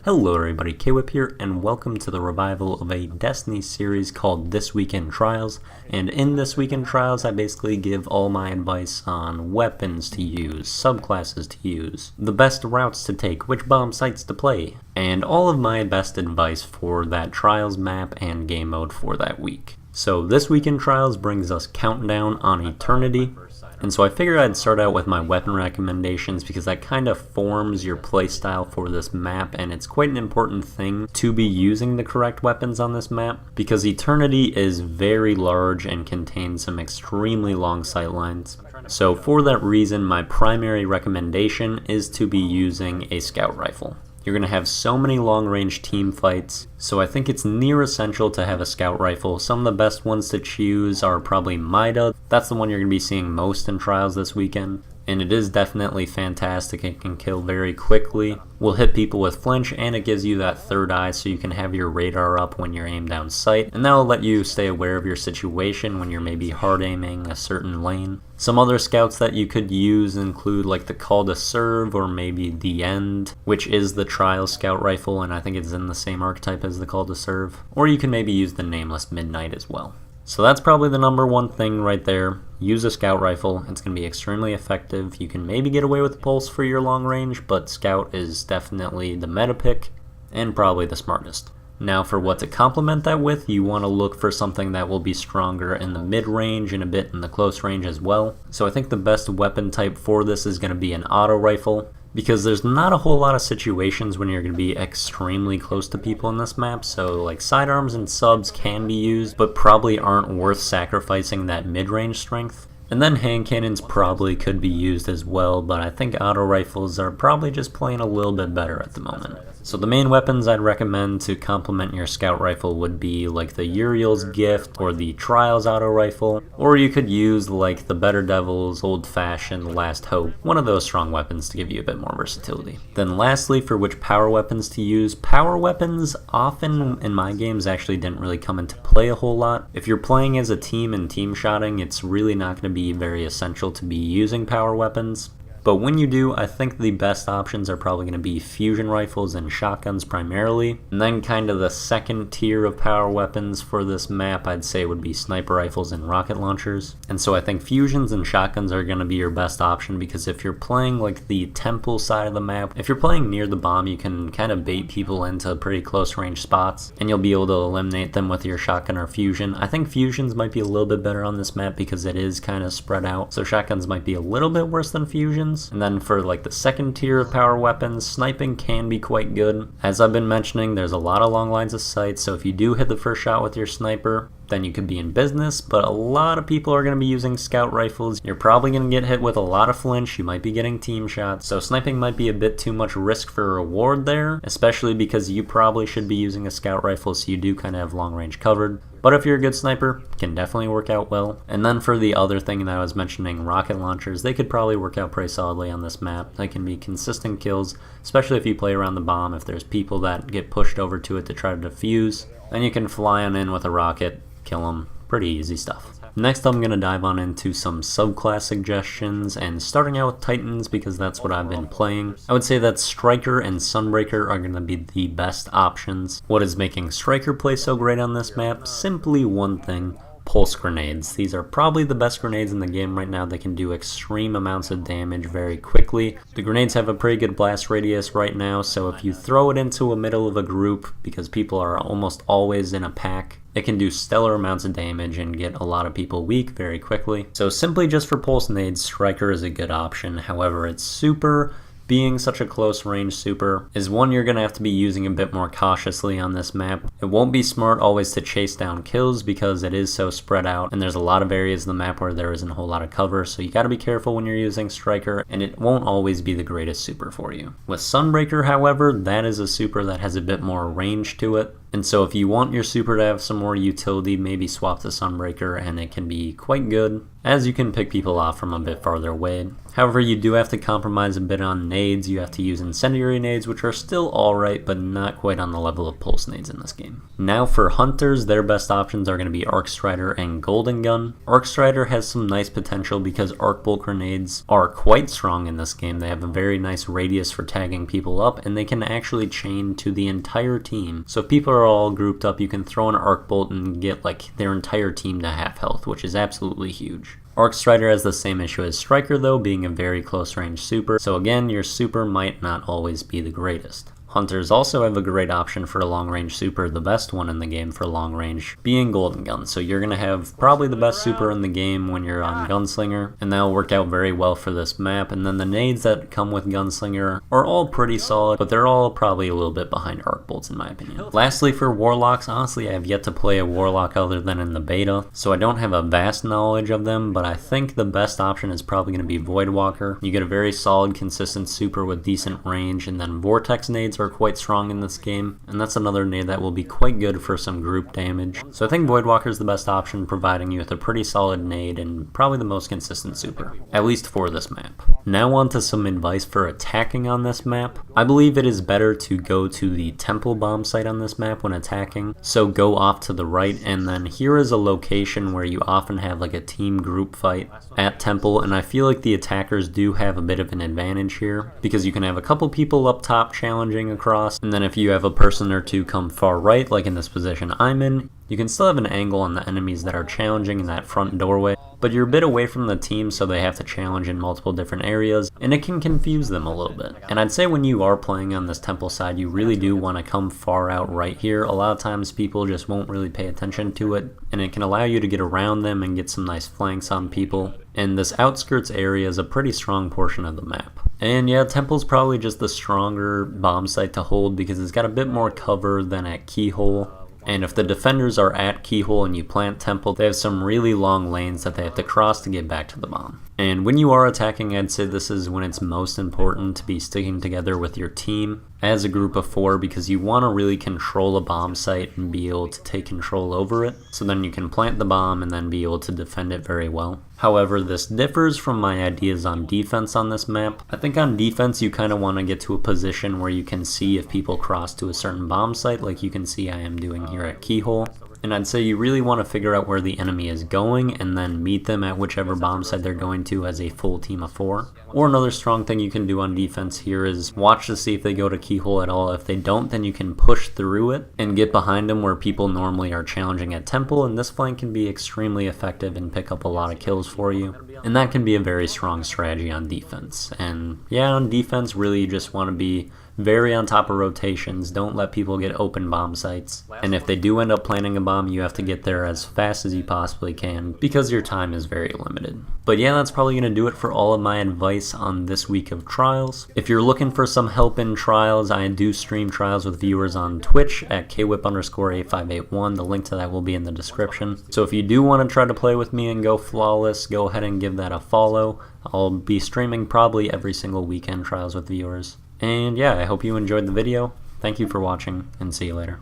Hello everybody, K-Whip here, and welcome to the revival of a Destiny series called This Week in Trials. And in This Week in Trials, I basically give all my advice on weapons to use, subclasses to use, the best routes to take, which bomb sites to play, and all of my best advice for that Trials map and game mode for that week. So This Week in Trials brings us Countdown on Eternity. And so I figured I'd start out with my weapon recommendations because that kind of forms your playstyle for this map, and it's quite an important thing to be using the correct weapons on this map because Eternity is very large and contains some extremely long sight lines. So for that reason, my primary recommendation is to be using a scout rifle. You're going to have so many long-range team fights, so I think it's near essential to have a scout rifle. Some of the best ones to choose are probably Mida. That's the one you're going to be seeing most in Trials this weekend, and it is definitely fantastic. It can kill very quickly, will hit people with flinch, and it gives you that third eye so you can have your radar up when you're aimed down sight, and that'll let you stay aware of your situation when you're maybe hard aiming a certain lane. Some other scouts that you could use include like the Call to Serve or maybe the End, which is the Trial scout rifle, and I think it's in the same archetype as the Call to Serve. Or you can maybe use the Nameless Midnight as well. So that's probably the number one thing right there. Use a scout rifle. It's going to be extremely effective. You can maybe get away with pulse for your long range, but scout is definitely the meta pick and probably the smartest. Now for what to complement that with, you want to look for something that will be stronger in the mid-range and a bit in the close range as well. So I think the best weapon type for this is going to be an auto rifle, because there's not a whole lot of situations when you're going to be extremely close to people in this map, so like sidearms and subs can be used, but probably aren't worth sacrificing that mid-range strength. And then hand cannons probably could be used as well, but I think auto rifles are probably just playing a little bit better at the moment. So the main weapons I'd recommend to complement your scout rifle would be like the Uriel's Gift or the Trials auto rifle, or you could use like the Better Devil's Old Fashioned Last Hope, one of those strong weapons to give you a bit more versatility. Then lastly, for which power weapons to use, power weapons often in my games actually didn't really come into play a whole lot. If you're playing as a team and team shotting, it's really not going to be very essential to be using power weapons. But when you do, I think the best options are probably going to be fusion rifles and shotguns primarily. And then kind of the second tier of power weapons for this map I'd say would be sniper rifles and rocket launchers. And so I think fusions and shotguns are going to be your best option because if you're playing like the temple side of the map, if you're playing near the bomb, you can kind of bait people into pretty close range spots and you'll be able to eliminate them with your shotgun or fusion. I think fusions might be a little bit better on this map because it is kind of spread out. So shotguns might be a little bit worse than fusions. And then for like the second tier of power weapons, sniping can be quite good. As I've been mentioning, there's a lot of long lines of sight, so if you do hit the first shot with your sniper, then you could be in business, but a lot of people are going to be using scout rifles. You're probably going to get hit with a lot of flinch, you might be getting team shots, so sniping might be a bit too much risk for reward there, especially because you probably should be using a scout rifle so you do kind of have long range covered. But if you're a good sniper, it can definitely work out well. And then for the other thing that I was mentioning, rocket launchers, they could probably work out pretty solidly on this map. They can be consistent kills, especially if you play around the bomb. If there's people that get pushed over to it to try to defuse, then you can fly on in with a rocket, kill them. Pretty easy stuff. Next I'm going to dive on into some subclass suggestions, and starting out with Titans because that's what I've been playing. I would say that Striker and Sunbreaker are going to be the best options. What is making Striker play so great on this map? Simply one thing. Pulse grenades. These are probably the best grenades in the game right now. They can do extreme amounts of damage very quickly. The grenades have a pretty good blast radius right now, so if you throw it into a middle of a group, because people are almost always in a pack, it can do stellar amounts of damage and get a lot of people weak very quickly. So simply just for pulse nades, Striker is a good option. However, its super, being such a close range super, is one you're going to have to be using a bit more cautiously on this map. It won't be smart always to chase down kills because it is so spread out and there's a lot of areas in the map where there isn't a whole lot of cover, so you got to be careful when you're using Striker, and it won't always be the greatest super for you. With Sunbreaker, however, that is a super that has a bit more range to it. And so if you want your super to have some more utility, maybe swap to Sunbreaker and it can be quite good, as you can pick people off from a bit farther away. However, you do have to compromise a bit on nades. You have to use incendiary nades, which are still alright, but not quite on the level of pulse nades in this game. Now for hunters, their best options are going to be Arc Strider and Golden Gun. Arc Strider has some nice potential because Arc Bolt grenades are quite strong in this game. They have a very nice radius for tagging people up, and they can actually chain to the entire team. So if people are all grouped up, you can throw an Arc Bolt and get like their entire team to half health, which is absolutely huge. Arc Strider has the same issue as Striker though, being a very close range super, so again, your super might not always be the greatest. Hunters also have a great option for a long range super, the best one in the game for long range being Golden Gun. So you're going to have probably the best super in the game when you're on Gunslinger, and that'll work out very well for this map. And then the nades that come with Gunslinger are all pretty solid, but they're all probably a little bit behind Arc Bolts in my opinion. Lastly, for Warlocks, honestly I have yet to play a Warlock other than in the beta, so I don't have a vast knowledge of them, but I think the best option is probably going to be Voidwalker. You get a very solid, consistent super with decent range, and then Vortex nades are quite strong in this game, and that's another nade that will be quite good for some group damage. So I think Voidwalker is the best option, providing you with a pretty solid nade and probably the most consistent super, at least for this map. Now on to some advice for attacking on this map. I believe it is better to go to the temple bomb site on this map when attacking, so go off to the right, and then here is a location where you often have like a team group fight at temple, and I feel like the attackers do have a bit of an advantage here, because you can have a couple people up top challenging across, and then if you have a person or two come far right, like in this position I'm in, you can still have an angle on the enemies that are challenging in that front doorway, but you're a bit away from the team, so they have to challenge in multiple different areas, and it can confuse them a little bit. And I'd say when you are playing on this temple side, you really do want to come far out right here. A lot of times people just won't really pay attention to it, and it can allow you to get around them and get some nice flanks on people. And this outskirts area is a pretty strong portion of the map. And yeah, temple's probably just the stronger bomb site to hold because it's got a bit more cover than at Keyhole. And if the defenders are at Keyhole and you plant temple, they have some really long lanes that they have to cross to get back to the bomb. And when you are attacking, I'd say this is when it's most important to be sticking together with your team as a group of 4, because you want to really control a bomb site and be able to take control over it, so then you can plant the bomb and then be able to defend it very well. However, this differs from my ideas on defense on this map. I think on defense you kind of want to get to a position where you can see if people cross to a certain bomb site, like you can see I am doing here at Keyhole. And I'd say you really want to figure out where the enemy is going and then meet them at whichever bomb site they're going to as a full team of 4. Or another strong thing you can do on defense here is watch to see if they go to Keyhole at all. If they don't, then you can push through it and get behind them where people normally are challenging at temple, and this flank can be extremely effective and pick up a lot of kills for you. And that can be a very strong strategy on defense. And yeah, on defense, really you just want to be very on top of rotations. Don't let people get open bomb sites. And if they do end up planting a bomb, you have to get there as fast as you possibly can because your time is very limited. But yeah, that's probably going to do it for all of my advice on this week of trials. If you're looking for some help in trials, I do stream trials with viewers on Twitch at kwhip_8581. The link to that will be in the description. So if you do want to try to play with me and go flawless, go ahead and give that a follow. I'll be streaming probably every single weekend trials with viewers. And yeah, I hope you enjoyed the video. Thank you for watching, and see you later.